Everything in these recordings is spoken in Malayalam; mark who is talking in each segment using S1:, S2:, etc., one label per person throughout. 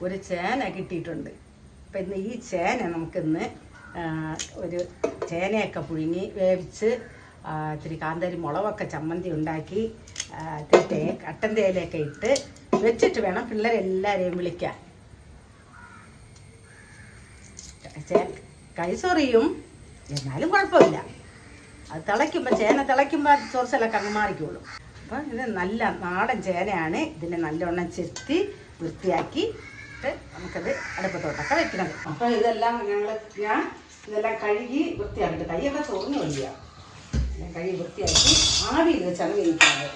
S1: ഒരു ചേന കിട്ടിയിട്ടുണ്ട്. അപ്പം ഇന്ന് ഈ ചേന നമുക്കിന്ന് ഒരു ചേനയൊക്കെ പുഴുങ്ങി വേവിച്ച് ഇത്തിരി കാന്താരി മുളകൊക്കെ ചമ്മന്തി ഉണ്ടാക്കി ഇത്തിരി കട്ടൻ തേയിലയൊക്കെ ഇട്ട് വെച്ചിട്ട് വേണം പിള്ളേരെല്ലാവരെയും വിളിക്കാൻ. കൈസൊറിയും എന്നാലും കുഴപ്പമില്ല. അത് തിളയ്ക്കുമ്പോൾ ചേന തിളയ്ക്കുമ്പോൾ ചൊറിച്ചിലൊക്കെ അങ്ങ് മാറിക്കോളും. അപ്പം ഇത് നല്ല നാടൻ ചേനയാണ്. ഇതിനെ നല്ലോണം ചെത്തി വൃത്തിയാക്കി നമുക്കത് അടുപ്പത്തോട്ടൊക്കെ വെക്കുന്നത്. അപ്പോൾ ഇതെല്ലാം ഞാൻ ഇതെല്ലാം കഴുകി വൃത്തിയാക്കിയിട്ട് കൈയൊക്കെ ചൊറിഞ്ഞു വയ്യ. കഴുകി വൃത്തിയാക്കി ആവിയിൽ വെച്ചാണ് വേവിക്കുന്നത്.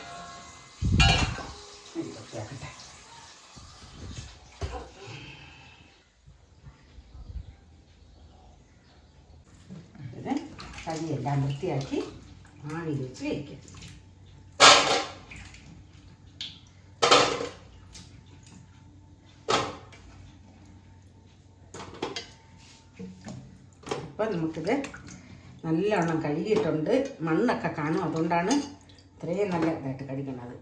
S1: വൃത്തിയാക്കട്ടെ. ഇതിന് കൈയെല്ലാം വൃത്തിയാക്കി ആവിയിൽ വെച്ച് വേവിക്കും. അപ്പം നമുക്കിത് നല്ലോണം കഴുകിയിട്ടുണ്ട്. മണ്ണൊക്കെ കാണും, അതുകൊണ്ടാണ് ഇത്രയും നല്ല ഇതായിട്ട് കഴുകണത്.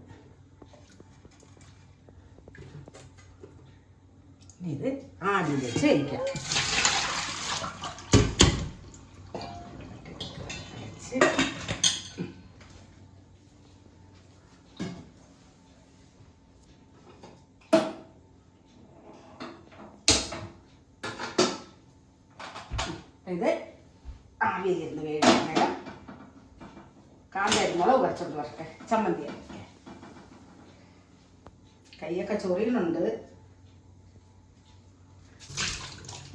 S1: ഇത് ആദ്യം വെച്ച് കഴിക്കാം. ഇത് ആവിയിലിരുന്ന് വേവിക്കാൻ കാന്താരി മുളക് കുറച്ചുകൊണ്ട് വരട്ടെ. ചമ്മന്തി കൈയൊക്കെ ചൊറിയുന്നുണ്ട്.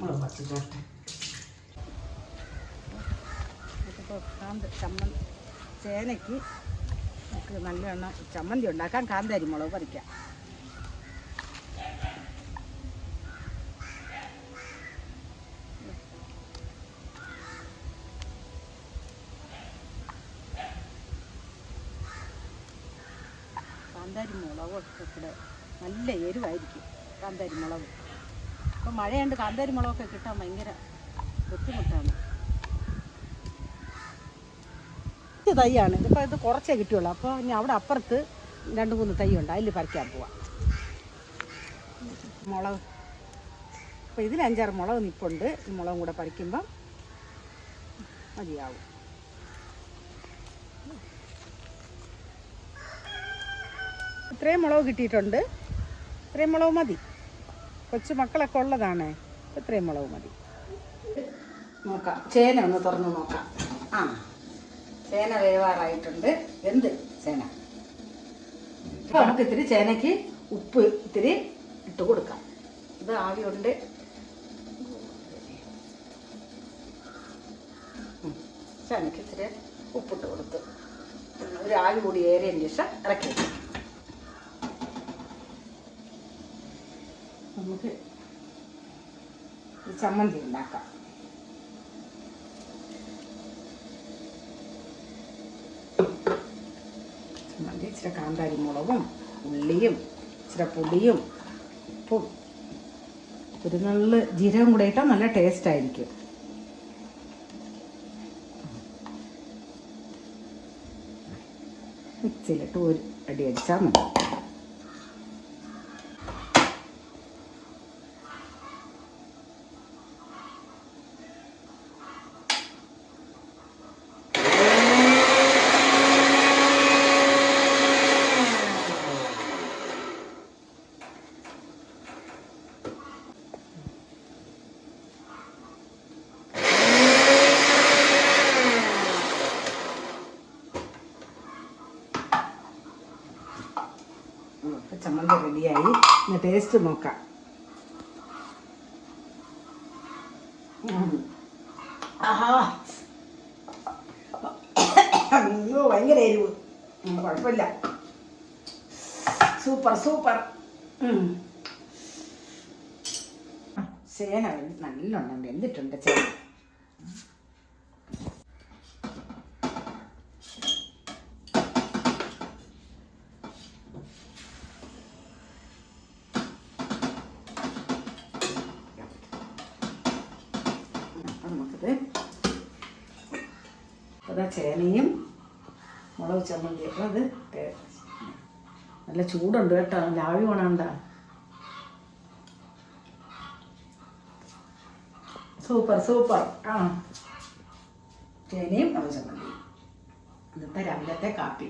S1: മുളക് കുറച്ച് വരട്ടെ. ചേനയ്ക്ക് നമുക്ക് നല്ലോണം ചമ്മന്തി ഉണ്ടാക്കാൻ കാന്താരി മുളക് പറിക്കാം. കാന്താരി മുളകൊക്കെ ഇവിടെ നല്ല എരിവായിരിക്കും. കാന്താരി മുളക് ഇപ്പം മഴയുണ്ട്. കാന്താരി മുളകൊക്കെ കിട്ടാൻ ഭയങ്കര ബുദ്ധിമുട്ടാണ്. ഇത് തൈയാണ്. ഇതിപ്പോൾ ഇത് കുറച്ചേ കിട്ടുള്ളൂ. അപ്പോൾ ഇനി അവിടെ അപ്പുറത്ത് 2-3 തൈയുണ്ട്, അതിൽ പറിക്കാൻ പോവാം. മുളക് അപ്പോൾ ഇതിൽ 5-6 മുളക് നിൽപ്പുണ്ട്. ഈ മുളകും കൂടെ പറിക്കുമ്പം മതിയാവും. ഇത്രയും മുളക് കിട്ടിയിട്ടുണ്ട്. ഇത്രയും മുളക് മതി. കൊച്ചു മക്കളൊക്കെ ഉള്ളതാണ്. ഇത്രയും മുളക് മതി. നോക്കാം, ചേന ഒന്ന് തുറന്ന് നോക്കാം. ചേന വേവാറായിട്ടുണ്ട്. എന്ത് ചേന. അപ്പോൾ നമുക്ക് ഇത്തിരി ചേനയ്ക്ക് ഉപ്പ് ഇത്തിരി ഇട്ട് കൊടുക്കാം. ഇത് ആവിയുണ്ട്. ചേനയ്ക്ക് ഇത്തിരി ഉപ്പിട്ട് കൊടുത്ത് ഒരു ആവി കൂടി ഏറിയതിന് ശേഷം ഇറക്കി വയ്ക്കാം. നമുക്ക് ചമ്മന്തി ഉണ്ടാക്കാം. ചമ്മന്തി ഇച്ചിരി കാന്താരി മുളകും ഉള്ളിയും ഇച്ചിരി പൊടിയും ഉപ്പും ഒരു നല്ല ജീരകം കൂടെ ഇട്ടാൽ നല്ല ടേസ്റ്റ് ആയിരിക്കും. മിക്സിയിലിട്ട് ഒരു അടി അടിച്ചാൽ മതി. ചമ്മന്തി റെഡിയായി. ഇന്ന് ടേസ്റ്റ് നോക്കാം. അയ്യോ ഭയങ്കര എരിവ്. കുഴപ്പമില്ല. Super super. ചേന നല്ലോണം വെന്തിട്ടുണ്ട്. ചേന നമുക്കത് അതാ ചേനയും മുളക് ചമ്മന്തിയൊക്കെ അത് നല്ല ചൂടുണ്ട് കേട്ടോ. ലാവി വേണണ്ട. Super super. ആ ചേനയും മുളക് ചമ്മന്തി ഇന്നത്തെ രാവിലത്തെ കാപ്പി.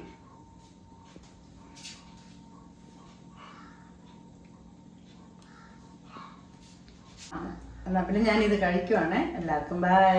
S1: എന്നാൽ പിന്നെ ഞാനിത് കഴിക്കുവാണ്. എല്ലാവർക്കും ബൈ.